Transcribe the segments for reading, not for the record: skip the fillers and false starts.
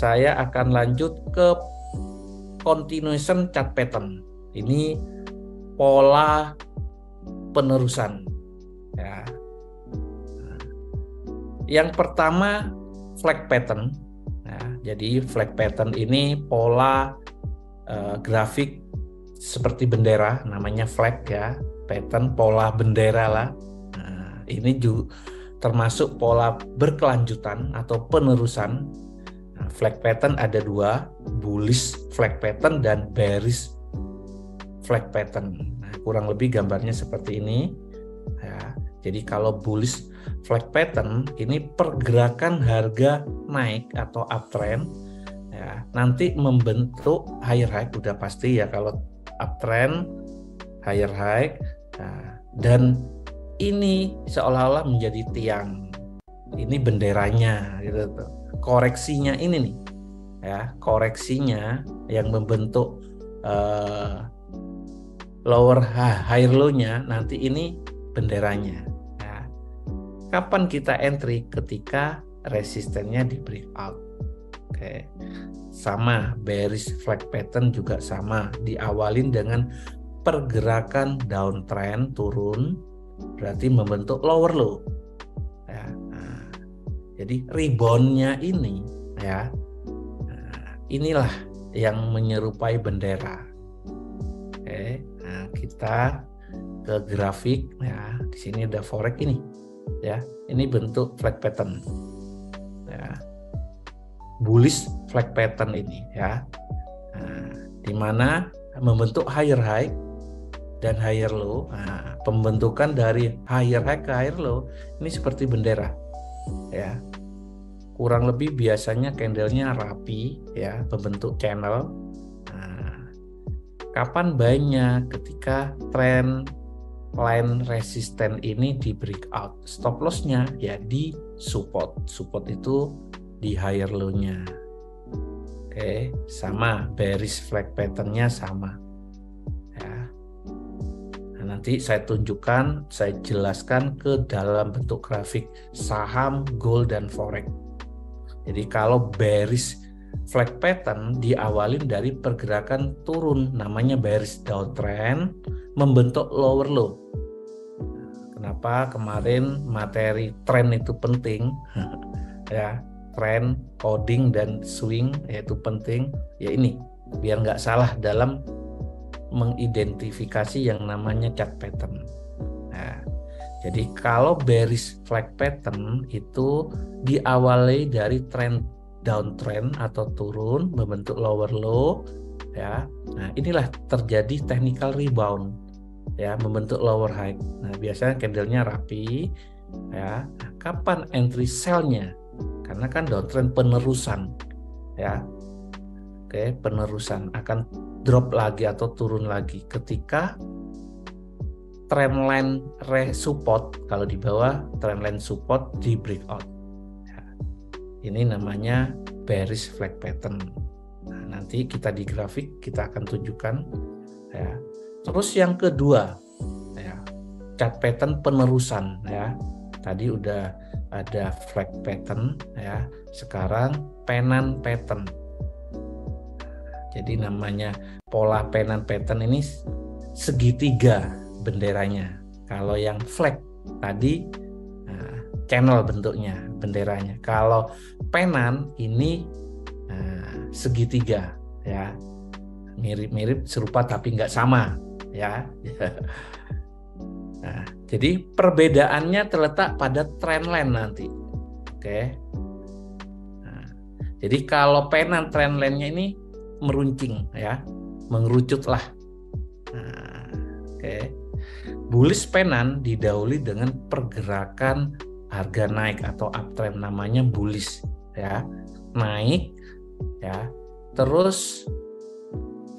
saya akan lanjut ke continuation chart pattern. Ini pola penerusan ya. Yang pertama flag pattern ya. Jadi flag pattern ini pola grafik seperti bendera, namanya flag ya, pattern pola bendera lah. Nah, ini juga termasuk pola berkelanjutan atau penerusan. Nah, flag pattern ada dua, bullish flag pattern dan bearish flag pattern. Nah, kurang lebih gambarnya seperti ini ya. Jadi kalau bullish flag pattern ini pergerakan harga naik atau uptrend ya, nanti membentuk higher high, udah pasti ya kalau uptrend higher high. Nah, dan ini seolah-olah menjadi tiang, ini benderanya gitu tuh. Koreksinya ini nih ya, koreksinya yang membentuk lower higher low-nya, nanti ini benderanya. Nah, kapan kita entry? Ketika resistennya di breakout. Oke. Sama bearish flag pattern juga sama, diawalin dengan pergerakan downtrend turun, berarti membentuk lower low ya. Nah, jadi reboundnya ini ya, nah, inilah yang menyerupai bendera. Oke, nah kita ke grafik ya. Di sini ada forex ini ya, ini bentuk flag pattern ya, bullish flag pattern ini ya. Nah, di mana membentuk higher high dan higher low. Nah, pembentukan dari higher high ke higher low ini seperti bendera ya. Kurang lebih biasanya candlenya rapi ya, membentuk channel. Nah, kapan buy-nya? Ketika trend line resisten ini di breakout. Stop loss-nya ya di support. Support itu di higher low-nya. Oke, sama bearish flag pattern-nya sama. Ya. Nah, nanti saya tunjukkan, saya jelaskan ke dalam bentuk grafik saham, gold, dan forex. Jadi kalau bearish flag pattern diawalin dari pergerakan turun, namanya bearish downtrend, membentuk lower low. Kenapa kemarin materi trend itu penting ya, trend, coding, dan swing yaitu penting ya, ini biar nggak salah dalam mengidentifikasi yang namanya chart pattern. Nah, jadi kalau bearish flag pattern itu diawali dari trend downtrend atau turun membentuk lower low ya. Nah, inilah terjadi technical rebound ya, membentuk lower high. Nah, biasanya candlenya rapi ya. Nah, kapan entry sell-nya? Karena kan downtrend penerusan ya. Oke, penerusan akan drop lagi atau turun lagi ketika trendline support, kalau di bawah trendline support di breakout ya. Ini namanya bearish flag pattern. Nah, nanti kita di grafik kita akan tunjukkan ya. Terus yang kedua ya, chart pattern penerusan ya. Tadi udah ada flag pattern ya, sekarang pennant pattern. Jadi namanya pola pennant pattern ini segitiga benderanya. Kalau yang flag tadi channel bentuknya, benderanya. Kalau pennant ini segitiga ya, mirip-mirip serupa tapi nggak sama ya. Nah, jadi perbedaannya terletak pada trendline nanti. Oke. Nah, jadi kalau pennant trendline-nya ini meruncing ya, mengerucut lah. Nah, oke. Bullish pennant didahului dengan pergerakan harga naik atau uptrend, namanya bullish ya, naik ya, terus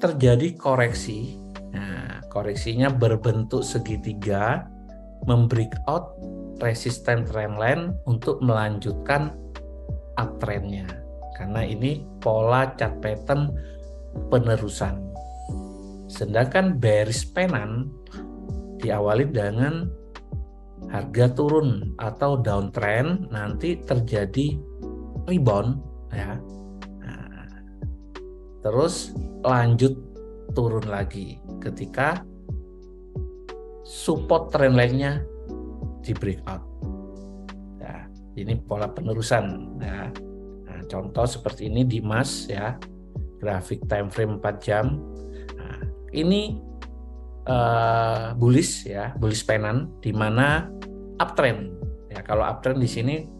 terjadi koreksi. Nah, koreksinya berbentuk segitiga, membreakout resisten trendline untuk melanjutkan uptrendnya. Karena ini pola chart pattern penerusan. Sedangkan bearish pennant diawali dengan harga turun atau downtrend, nanti terjadi rebound ya. Nah, terus lanjut turun lagi ketika support trend line-nya di breakout. Ya, ini pola penerusan. Ya. Nah, contoh seperti ini di emas ya, grafik time frame 4 jam. Nah, ini bullish ya, bullish penan di mana uptrend. Ya, kalau uptrend di sini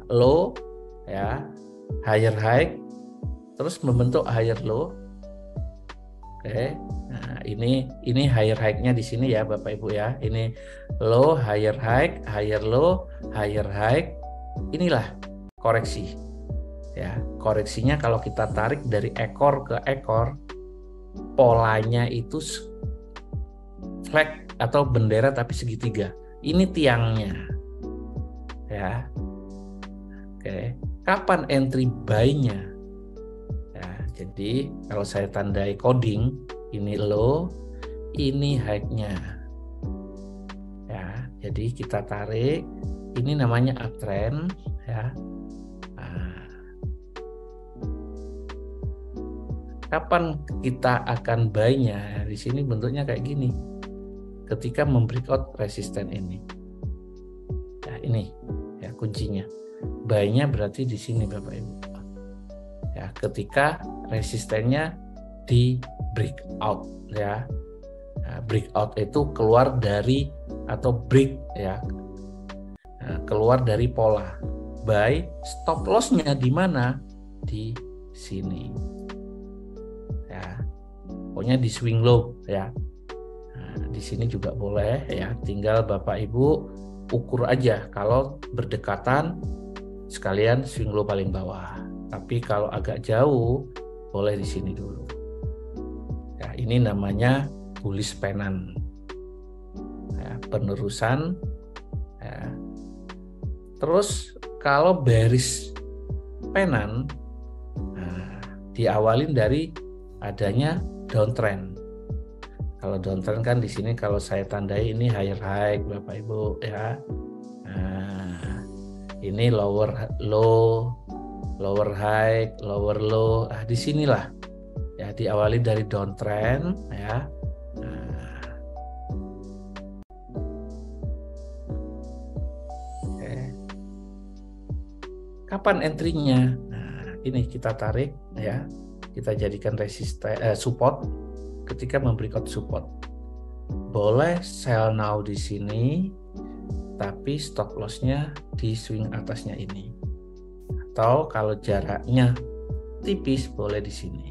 low ya, higher high, terus membentuk higher low. Oke. Nah, ini higher high-nya di sini ya Bapak Ibu ya. Ini low, higher high, higher low, higher high. Inilah koreksi. Ya, koreksinya kalau kita tarik dari ekor ke ekor, polanya itu flag atau bendera tapi segitiga. Ini tiangnya. Ya. Oke. Kapan entry buy-nya? Ya, jadi kalau saya tandai coding, ini low, ini high-nya. Ya, jadi kita tarik, ini namanya uptrend ya. Nah, kapan kita akan buy-nya? Di sini bentuknya kayak gini. Ketika membreakout resisten ini. Ya, ini ya kuncinya. Buy-nya berarti di sini Bapak Ibu. Ya, ketika resistennya di breakout ya. Nah, breakout itu keluar dari atau break ya. Nah, keluar dari pola. Buy, stop loss-nya di mana? Di sini. Ya. Pokoknya di swing low ya. Nah, di sini juga boleh ya. Tinggal Bapak Ibu ukur aja kalau berdekatan sekalian swing low paling bawah. Tapi kalau agak jauh boleh di sini dulu. Ya, ini namanya bullish penan. Ya, penerusan. Ya. Terus kalau bearish penan, nah, diawalin dari adanya downtrend. Kalau downtrend kan di sini kalau saya tandai ini higher high Bapak Ibu ya. Nah, ini lower low, lower high, lower low. Ah, di sinilah ya diawali dari downtrend ya. Nah, oke. Kapan entry-nya? Nah, ini kita tarik ya. Kita jadikan resisten support ketika membreakout support. Boleh sell now di sini, tapi stop loss-nya di swing atasnya ini. Atau kalau jaraknya tipis boleh di sini.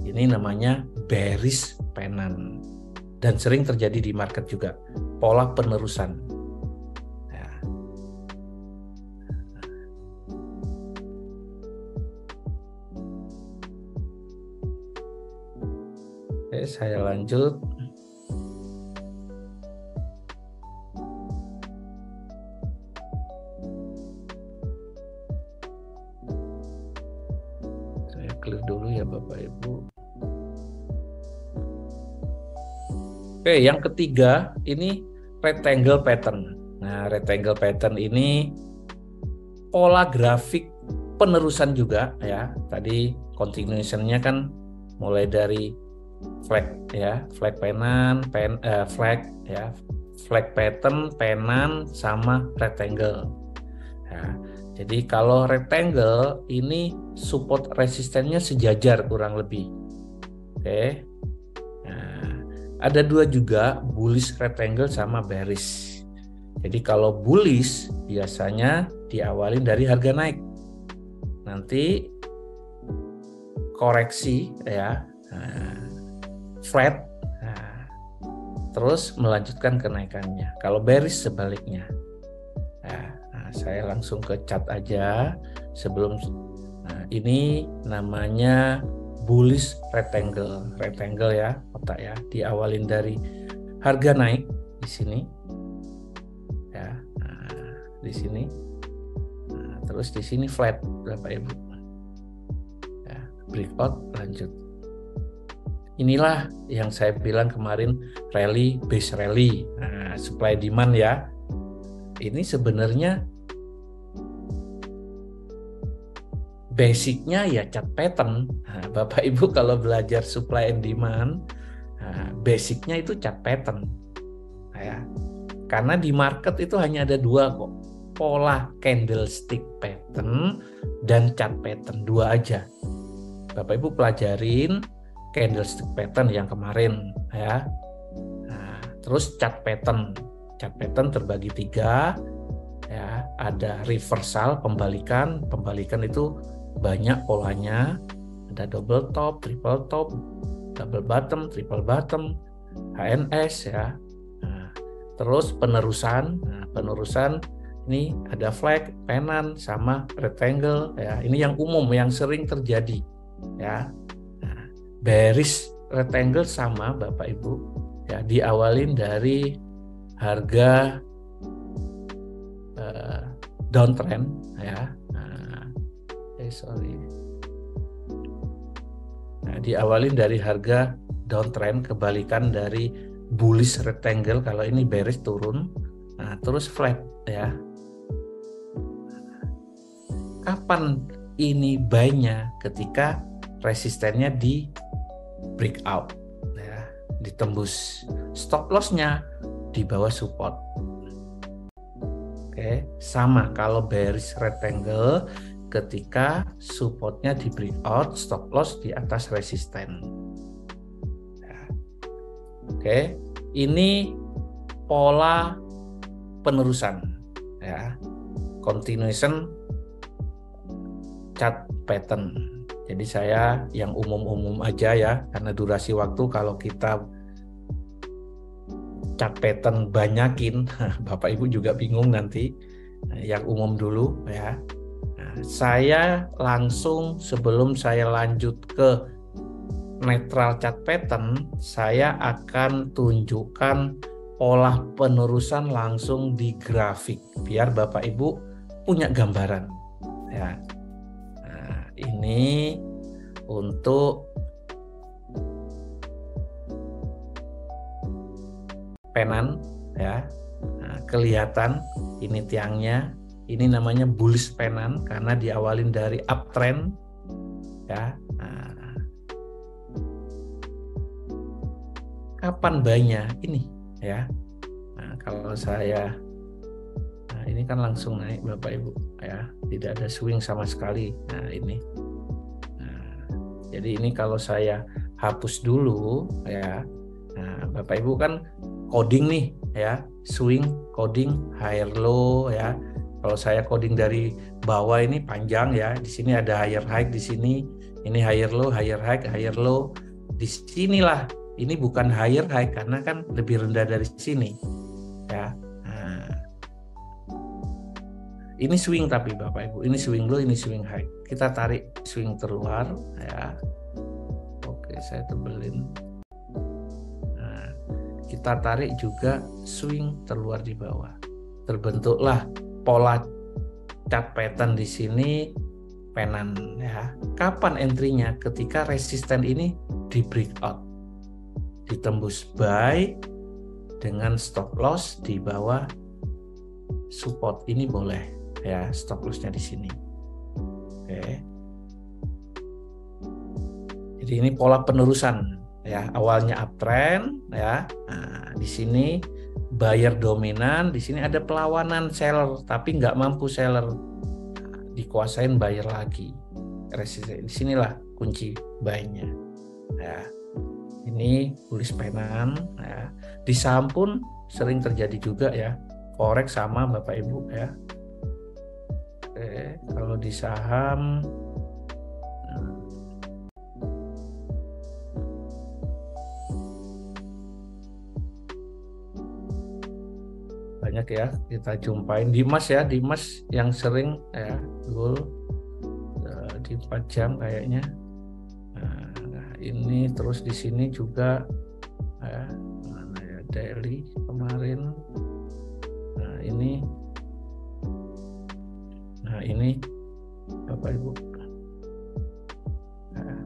Ini namanya bearish penan dan sering terjadi di market juga, pola penerusan. Ya. Oke, saya lanjut. Saya clear dulu ya Bapak Ibu. Oke, yang ketiga ini rectangle pattern. Nah, rectangle pattern ini pola grafik penerusan juga ya. Tadi continuation-nya kan mulai dari flag ya, flag penan, flag ya, flag pattern, penan sama rectangle. Ya, jadi kalau rectangle ini support resistennya sejajar kurang lebih. Oke. Nah, ada dua juga, bullish rectangle sama bearish. Jadi kalau bullish biasanya diawali dari harga naik. Nanti koreksi ya. Nah, flat, nah, terus melanjutkan kenaikannya. Kalau bearish sebaliknya. Nah, saya langsung ke chart aja sebelum. Nah, ini namanya bullish rectangle, rectangle ya, kotak ya. Diawalin dari harga naik di sini, ya. Nah, di sini. Nah, terus di sini flat, Bapak Ibu. Ya, breakout lanjut. Inilah yang saya bilang kemarin rally base rally. Nah, supply demand ya. Ini sebenarnya basicnya ya chart pattern. Nah, Bapak Ibu kalau belajar supply and demand, basicnya itu chart pattern. Ya. Karena di market itu hanya ada dua kok, pola candlestick pattern dan chart pattern, dua aja. Bapak Ibu pelajarin candlestick pattern yang kemarin ya. Nah, terus chart pattern terbagi tiga ya. Ada reversal, pembalikan itu banyak polanya. Ada double top, triple top, double bottom, triple bottom, HNS ya. Nah, terus penerusan. Nah, penerusan ini ada flag, pennant, sama rectangle ya. Ini yang umum, yang sering terjadi ya. Nah, bearish rectangle sama Bapak Ibu ya, diawalin dari harga downtrend ya. Nah, diawalin dari harga downtrend, kebalikan dari bullish rectangle. Kalau ini bearish turun, nah terus flat ya. Kapan ini buy-nya? Ketika resistennya di breakout ya, ditembus. Stop loss-nya di bawah support. Oke, sama kalau bearish rectangle, ketika supportnya di breakout, stop loss di atas resisten. Ya. Oke, ini pola penerusan ya, continuation chart pattern. Jadi saya yang umum-umum aja ya, karena durasi waktu kalau kita chart pattern banyakin, Bapak Ibu juga bingung nanti. Yang umum dulu ya. Nah, saya langsung sebelum saya lanjut ke netral chart pattern, saya akan tunjukkan pola penerusan langsung di grafik biar Bapak Ibu punya gambaran ya. Nah, ini untuk pennant ya. Nah, kelihatan ini tiangnya, ini namanya bullish pennant karena diawalin dari uptrend ya. Nah, kapan buy-nya ini ya. Nah, kalau saya, nah ini kan langsung naik Bapak Ibu ya, tidak ada swing sama sekali. Nah ini, nah, jadi ini kalau saya hapus dulu ya. Nah, Bapak Ibu kan coding nih ya, swing coding higher low ya. Kalau saya coding dari bawah ini panjang ya, di sini ada higher high, di sini ini higher low, higher high, higher low. Di sinilah ini bukan higher high karena kan lebih rendah dari sini ya. Nah, ini swing tapi Bapak Ibu, ini swing low, ini swing high. Kita tarik swing terluar ya. Oke, saya tebelin. Kita tarik juga swing terluar di bawah. Terbentuklah pola chart pattern di sini, pennant ya. Kapan entry-nya? Ketika resisten ini di breakout, ditembus buy dengan stop loss di bawah support, ini boleh ya, stop loss-nya di sini. Oke. Jadi ini pola penerusan ya, awalnya uptrend ya. Nah, di sini buyer dominan, di sini ada perlawanan seller tapi nggak mampu seller, nah, dikuasain buyer lagi. Resisten di sinilah kunci buy-nya ya. Ini bullish pennant ya. Di saham pun sering terjadi juga ya, forex sama Bapak Ibu ya. Oke, kalau di saham banyak ya kita jumpain. Dimas ya, Dimas yang sering ya gold di 4 jam kayaknya. Nah, ini terus di sini juga ya, mana ya, daily kemarin. Nah ini Bapak Ibu. Nah,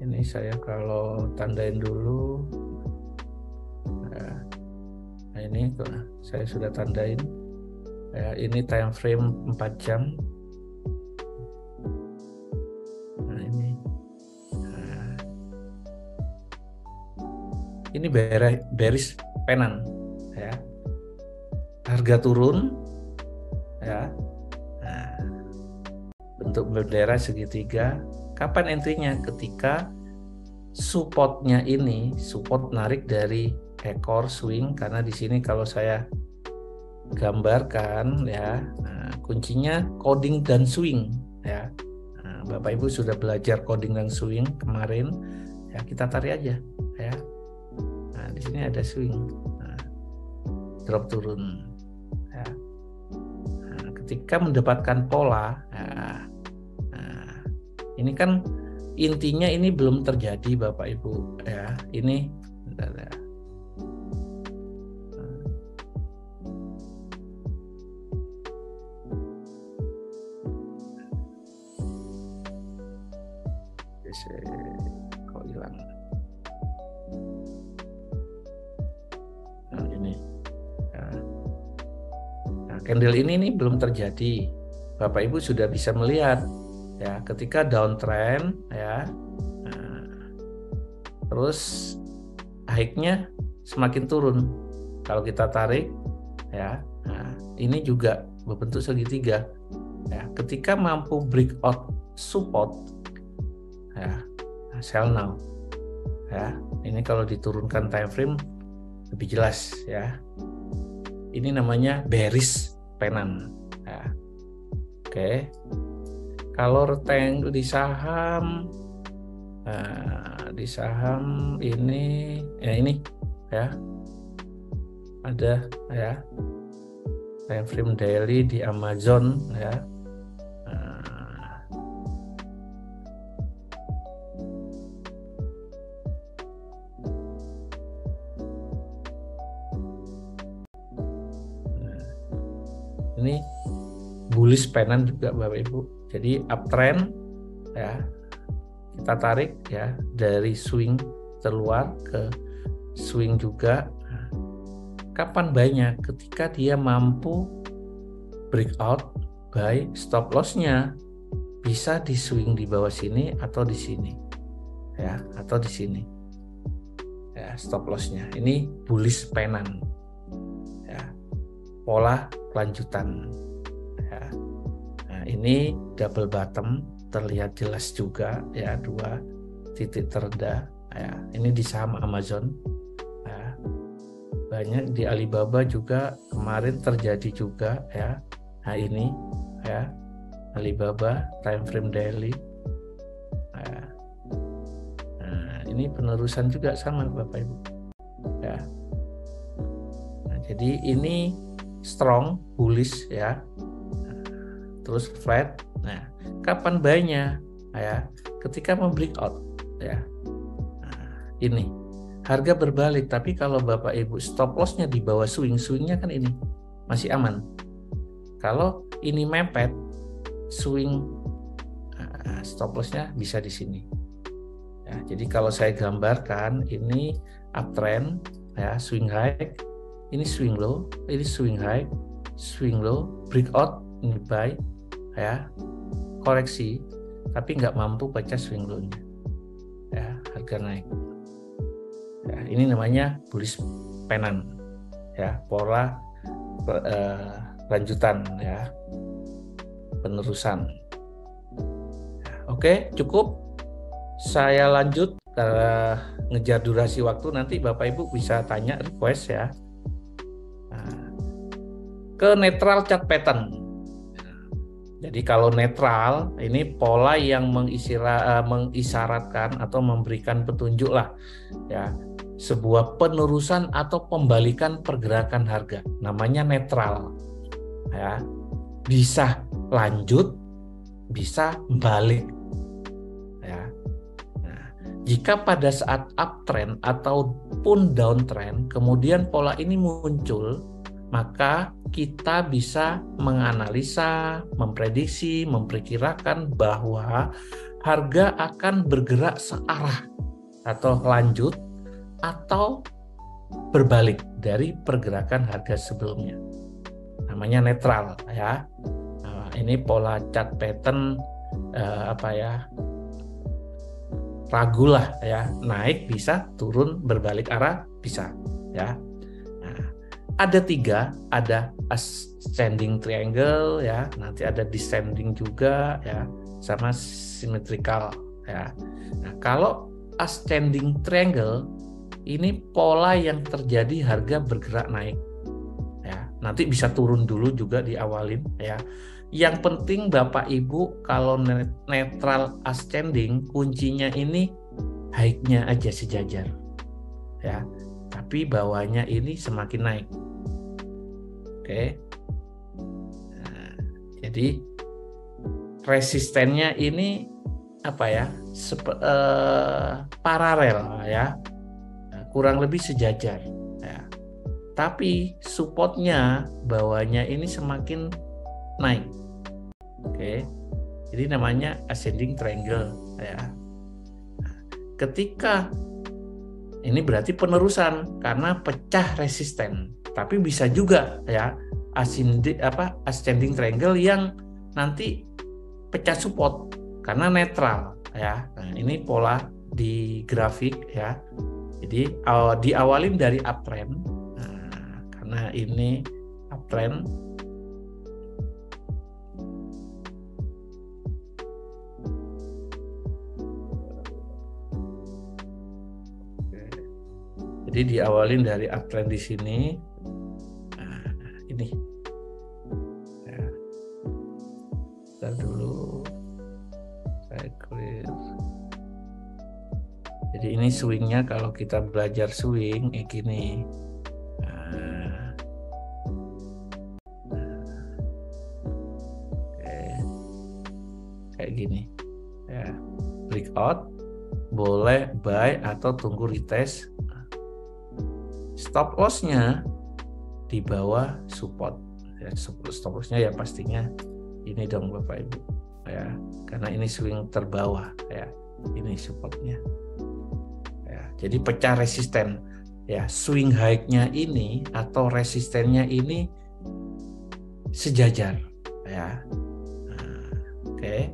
ini saya kalau tandain dulu. Nah, ini saya sudah tandain ya, ini time frame 4 jam ini bearish pennant ya. Harga turun ya. Nah, bentuk bendera segitiga. Kapan entry-nya? Ketika supportnya ini, support narik dari ekor swing, karena di sini kalau saya gambarkan ya, nah, kuncinya coding dan swing ya. Nah, Bapak Ibu sudah belajar coding dan swing kemarin ya, kita tarik aja ya. Nah, di sini ada swing, nah, drop turun ya. Nah, ketika mendapatkan pola ya, nah, ini kan intinya ini belum terjadi Bapak Ibu ya. Ini bentar ya. Kok hilang? Nah, ini ya. Nah, candle ini nih belum terjadi. Bapak Ibu sudah bisa melihat ya, ketika downtrend ya, nah, terus high-nya semakin turun. Kalau kita tarik ya, nah, ini juga berbentuk segitiga ya. Ketika mampu breakout support ya, sell now ya. Ini kalau diturunkan time frame lebih jelas ya. Ini namanya bearish pennant ya. Oke. Kalau rectangle di saham, nah, di saham ini ya, ada ya time frame daily di Amazon ya. Ini bullish pennant juga Bapak Ibu. Jadi uptrend ya, kita tarik ya dari swing terluar ke swing juga. Nah, kapan buy-nya? Ketika dia mampu breakout buy, stop loss-nya bisa di swing di bawah sini atau di sini ya, atau di sini ya, stop loss-nya. Ini bullish pennant ya, pola lanjutan ya. Nah, ini double bottom terlihat jelas juga ya, dua titik terendah ya. Ini di saham Amazon ya. Banyak di Alibaba juga kemarin terjadi juga ya. Nah, ini ya Alibaba time frame daily ya. Nah, ini penerusan juga sama Bapak Ibu ya. Nah, jadi ini strong bullish ya, terus flat. Nah, kapan buy-nya ya? Ketika membreakout ya. Nah, ini harga berbalik, tapi kalau Bapak Ibu stop loss-nya di bawah swing-swingnya kan ini masih aman. Kalau ini mepet swing, stop loss-nya bisa di sini ya. Jadi kalau saya gambarkan, ini uptrend ya, swing high, ini swing low, ini swing high, swing low, breakout, ini buy ya, koreksi tapi nggak mampu baca swing low-nya ya, harga naik ya. Ini namanya bullish pennant ya, pola lanjutan ya, penerusan ya. Oke, cukup saya lanjut ngejar durasi waktu, nanti Bapak Ibu bisa tanya, request ya. Ke netral chart pattern. Jadi kalau netral ini pola yang mengisyaratkan atau memberikan petunjuk lah ya, sebuah penerusan atau pembalikan pergerakan harga, namanya netral ya. Bisa lanjut, bisa balik ya. Nah, jika pada saat uptrend ataupun downtrend kemudian pola ini muncul, maka kita bisa menganalisa, memprediksi, memperkirakan bahwa harga akan bergerak searah atau lanjut atau berbalik dari pergerakan harga sebelumnya. Namanya netral ya. Nah, ini pola chart pattern ragulah ya, naik bisa, turun berbalik arah bisa ya. Nah, ada 3, ada ascending triangle ya, nanti ada descending juga ya, sama symmetrical ya. Nah, kalau ascending triangle ini pola yang terjadi harga bergerak naik ya, nanti bisa turun dulu juga diawalin ya. Yang penting Bapak Ibu kalau netral ascending kuncinya ini high-nya aja sejajar ya, tapi bawahnya ini semakin naik. Oke. Nah, jadi resistennya ini apa ya? Paralel ya. Nah, kurang lebih sejajar ya. Tapi supportnya bawahnya ini semakin naik. Oke. Jadi namanya ascending triangle ya. Ketika ini berarti penerusan karena pecah resisten. Tapi bisa juga ya ascending triangle yang nanti pecah support karena netral ya. Nah, ini pola di grafik ya. Jadi diawalin dari uptrend. Nah, karena ini uptrend. Jadi diawalin dari uptrend di sini. Nah, ini. Ya. Bentar dulu. Saya clear. Jadi ini swingnya kalau kita belajar swing kayak gini. Oke. Kayak gini. Ya. Breakout, boleh buy atau tunggu retest. Stop loss-nya di bawah support. Ya, stop loss-nya ya pastinya ini dong Bapak Ibu. Ya, karena ini swing terbawah ya. Ini supportnya. Ya, jadi pecah resisten. Ya, swing high-nya ini atau resistennya ini sejajar ya. Nah, oke.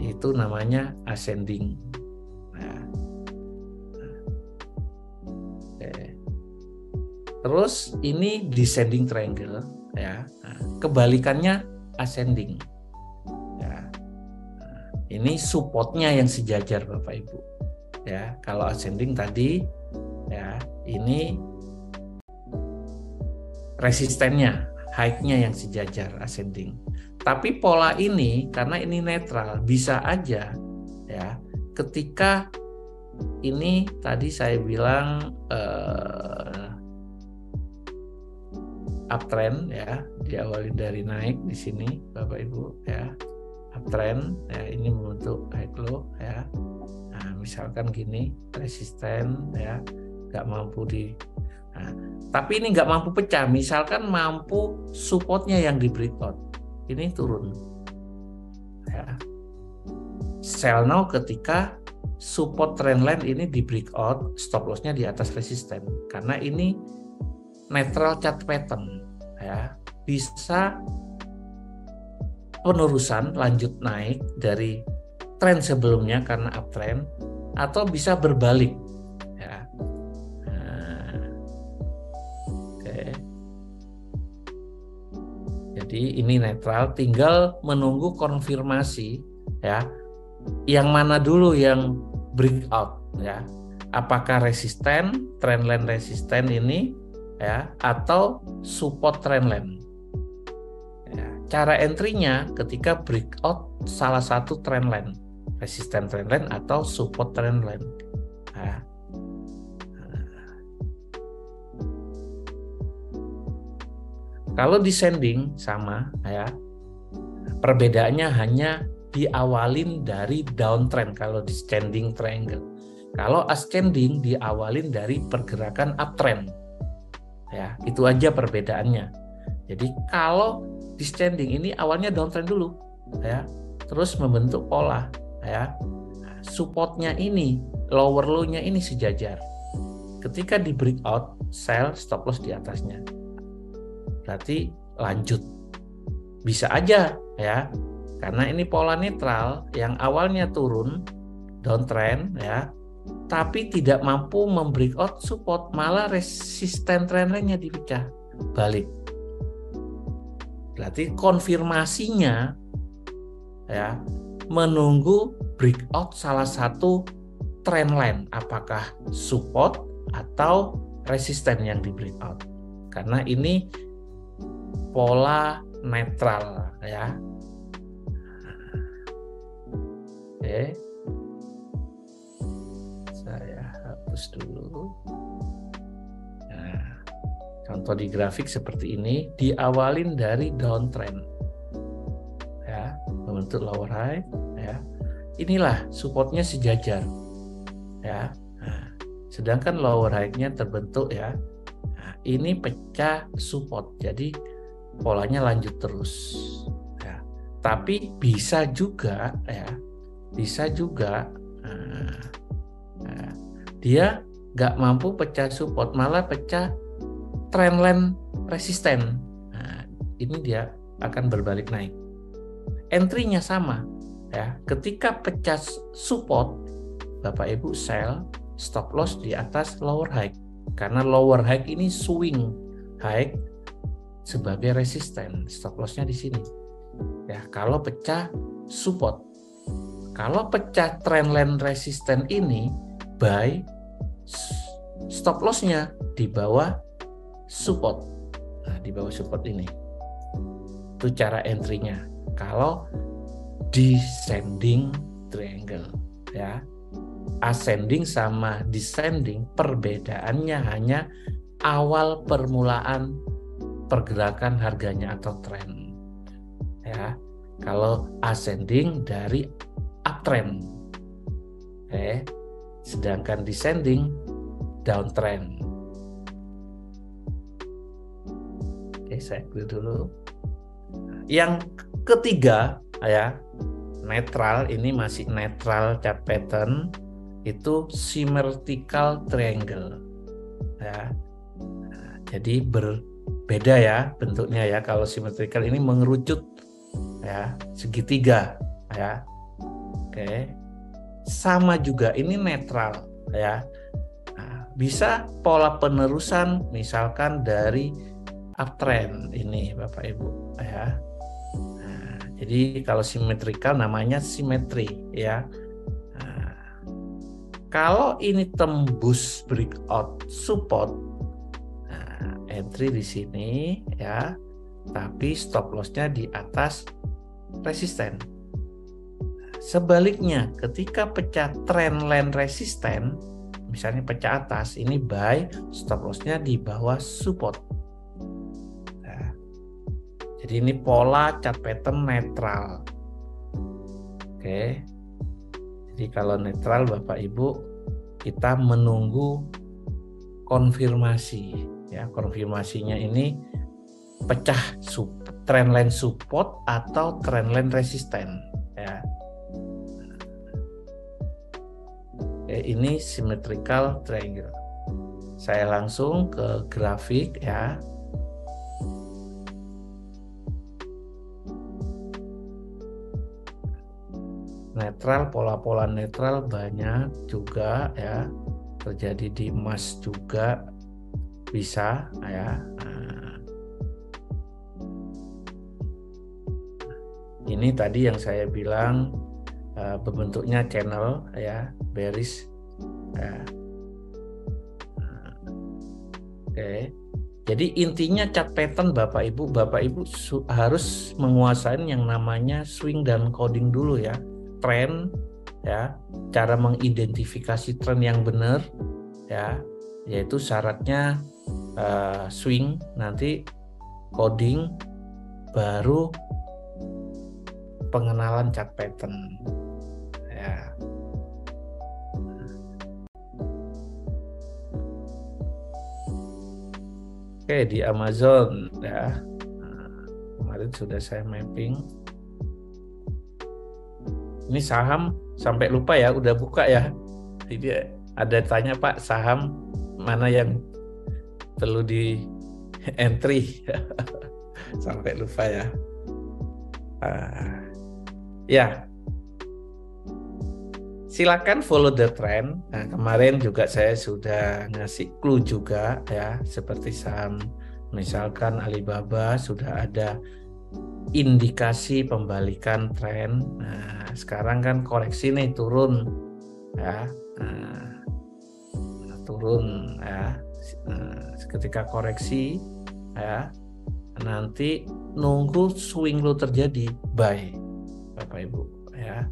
Itu namanya ascending. Nah, oke. Terus ini descending triangle ya. Nah, kebalikannya ascending. Ya. Nah, ini supportnya yang sejajar Bapak Ibu. Ya, kalau ascending tadi ya, ini resistennya, high-nya yang sejajar ascending. Tapi pola ini karena ini netral bisa aja ya, ketika ini tadi saya bilang uptrend ya, diawali dari naik di sini Bapak Ibu ya, uptrend ya, ini membentuk high low ya. Nah, misalkan gini, resisten ya, nggak mampu di. Nah, tapi ini nggak mampu pecah, misalkan mampu supportnya yang di breakout, ini turun. Ya. Sell now ketika support trendline ini di breakout, stop lossnya di atas resisten, karena ini netral chart pattern ya, bisa penerusan lanjut naik dari tren sebelumnya karena uptrend, atau bisa berbalik ya. Nah, oke. Jadi ini netral, tinggal menunggu konfirmasi ya, yang mana dulu yang breakout ya, apakah resisten, trendline resisten ini ya, atau support trendline ya. Cara entry-nya ketika breakout salah satu trendline, resisten trendline atau support trendline ya. Kalau descending sama ya, perbedaannya hanya diawalin dari downtrend kalau descending triangle. Kalau ascending diawalin dari pergerakan uptrend. Ya, itu aja perbedaannya. Jadi kalau descending ini awalnya downtrend dulu ya, terus membentuk pola ya. Supportnya ini, lower low-nya ini sejajar. Ketika di breakout, sell, stop loss di atasnya. Berarti lanjut. Bisa aja ya. Karena ini pola netral yang awalnya turun downtrend ya, tapi tidak mampu membreakout support, malah resisten trendline-nya dipecah balik. Berarti konfirmasinya ya menunggu breakout salah satu trendline, apakah support atau resisten yang di breakout. Karena ini pola netral ya. Oke. Saya hapus dulu. Nah, contoh di grafik seperti ini diawalin dari downtrend. Ya, membentuk lower high ya. Inilah supportnya sejajar. Ya. Nah, sedangkan lower high-nya terbentuk ya. Nah, ini pecah support. Jadi polanya lanjut terus ya. Tapi bisa juga ya, dia nggak mampu pecah support, malah pecah trendline resisten. Nah, ini dia akan berbalik naik. Entry-nya sama ya. Ketika pecah support, Bapak Ibu sell, stop loss di atas lower high. Karena lower high ini swing high sebagai resisten, stop loss-nya di sini. Ya, kalau pecah support. Kalau pecah trendline resisten ini, buy, stop loss-nya di bawah support. Nah, di bawah support ini. Itu cara entry-nya. Kalau descending triangle ya. Ascending sama descending perbedaannya hanya awal permulaan pergerakan harganya atau tren ya. Kalau ascending dari uptrend, sedangkan descending downtrend. Saya clear dulu. Yang ketiga ya, netral, ini masih netral chart pattern, itu symmetrical triangle ya. Jadi berbeda ya bentuknya ya. Kalau symmetrical ini mengerucut ya, segitiga ya. Sama juga ini netral ya. Nah, bisa pola penerusan misalkan dari uptrend ini Bapak Ibu ya. Nah, jadi kalau symmetrical namanya simetri ya. Nah, kalau ini tembus breakout support, nah, entry di sini ya, tapi stop loss-nya di atas resisten. Sebaliknya, ketika pecah trendline resisten, misalnya pecah atas, ini buy, stop loss-nya di bawah support. Nah, jadi ini pola chart pattern netral. Jadi kalau netral Bapak Ibu, kita menunggu konfirmasi. Ya, konfirmasinya ini pecah trendline support atau trendline resisten. Ya. Ini symmetrical triangle. Saya langsung ke grafik ya. Netral, pola-pola netral banyak juga ya. Terjadi di emas juga bisa ya. Nah, ini tadi yang saya bilang berbentuknya channel ya, bearish ya. Jadi intinya chart pattern Bapak Ibu harus menguasai yang namanya swing dan coding dulu ya. Tren ya, cara mengidentifikasi tren yang benar ya, yaitu syaratnya swing, nanti coding, baru pengenalan chart pattern ya. Oke, di Amazon ya, kemarin sudah saya mapping. Ini saham sampai lupa ya, udah buka ya. Jadi ada tanya Pak, saham mana yang perlu di entry? Sampai lupa ya. Ya, silakan follow the trend. Nah, kemarin juga saya sudah ngasih clue juga ya, seperti saham misalkan Alibaba sudah ada indikasi pembalikan tren. Nah, sekarang kan koreksi nih, turun ya. Turun ya. Ketika koreksi ya, nanti nunggu swing low terjadi, buy Bapak Ibu ya.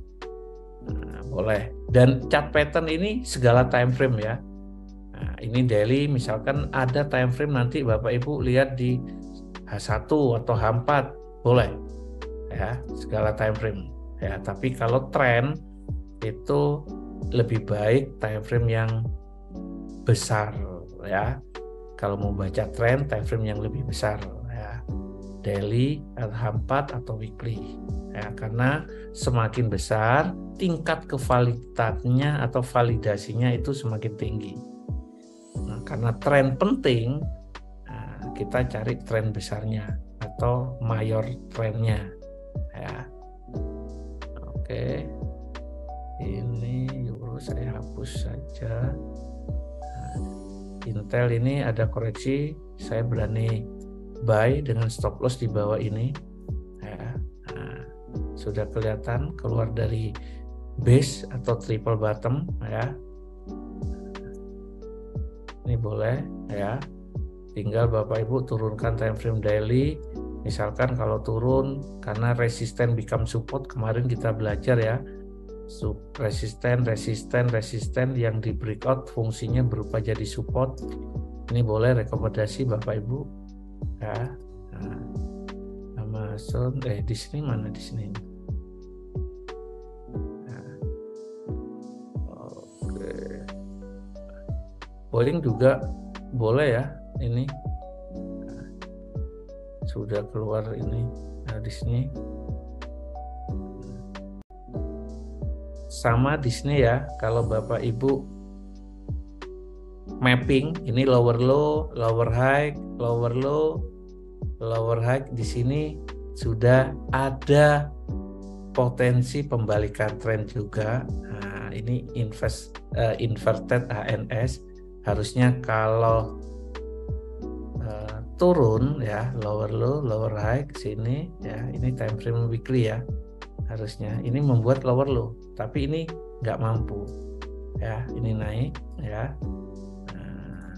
Boleh. Dan chart pattern ini segala time frame ya. Nah, ini daily, misalkan ada time frame nanti Bapak Ibu lihat di H1 atau H4, boleh ya, segala time frame ya. Tapi kalau tren itu lebih baik time frame yang besar ya. Kalau mau baca tren, time frame yang lebih besar ya, daily, H4 atau weekly ya, karena semakin besar tingkat kevaliditasnya atau validasinya itu semakin tinggi. Nah, karena tren penting, kita cari tren besarnya atau mayor trennya ya. Oke, ini euro saya hapus saja. Intel ini ada koreksi, saya berani buy dengan stop loss di bawah ini ya. Nah, sudah kelihatan keluar dari base atau triple bottom ya. Ini boleh ya, tinggal Bapak Ibu turunkan time frame daily. Misalkan kalau turun karena resisten become support, kemarin kita belajar ya, resisten yang di breakout fungsinya berupa jadi support. Ini boleh rekomendasi Bapak Ibu ya. Nah, Amazon di sini mana, di sini. Nah, oke. Boeing juga boleh ya, ini sudah keluar ini. Nah, di sini sama di sini ya. Kalau Bapak Ibu mapping, ini lower low, lower high, lower low, lower high, di sini sudah ada potensi pembalikan tren juga. Nah, ini inverted HNS. Harusnya kalau turun ya, lower low, lower high ke sini ya, ini time frame weekly ya. Harusnya ini membuat lower low, tapi ini nggak mampu ya, ini naik ya. Nah,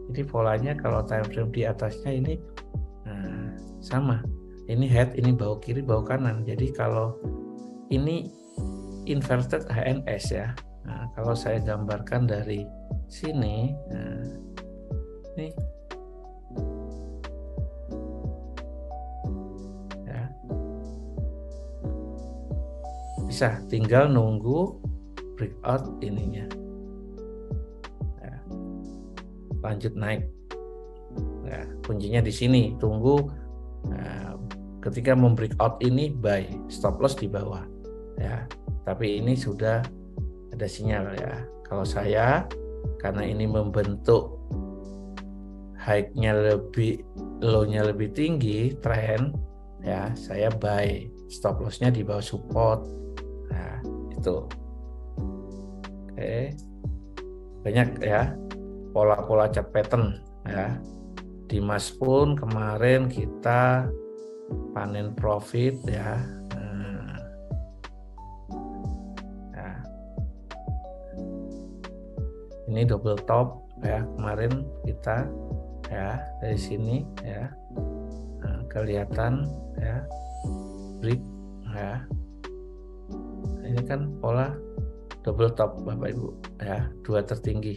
ini polanya kalau time frame di atasnya ini sama, ini head, ini bawah kiri, bawah kanan. Jadi kalau ini inverted HNS ya. Nah, kalau saya gambarkan dari sini, ini ya, bisa tinggal nunggu breakout ininya ya, lanjut naik ya. Kuncinya di sini, tunggu ketika membreakout ini buy, stop loss di bawah ya. Tapi ini sudah ada sinyal ya. Kalau saya, karena ini membentuk high-nya lebih, low-nya lebih tinggi, tren ya, saya buy, stop loss-nya di bawah support. Nah, itu. Oke. Banyak ya pola-pola chart pattern ya. Dimas pun kemarin kita panen profit ya. Ini double top ya, kemarin kita ya dari sini ya, kelihatan ya, break ya. Ini kan pola double top Bapak Ibu ya, dua tertinggi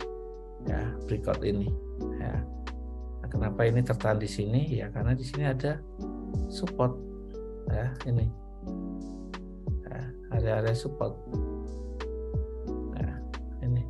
ya, breakout ini ya. Nah, kenapa ini tertahan di sini ya, karena di sini ada support ya, ini ya, area-area support ya, ini.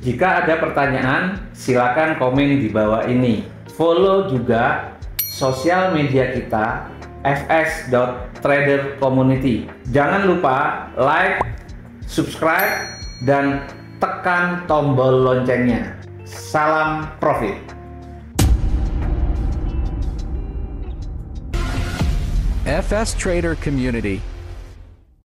Jika ada pertanyaan, silakan komen di bawah ini. Follow juga sosial media kita, fs.trader_community. Jangan lupa like, subscribe, dan tekan tombol loncengnya. Salam profit! FS Trader Community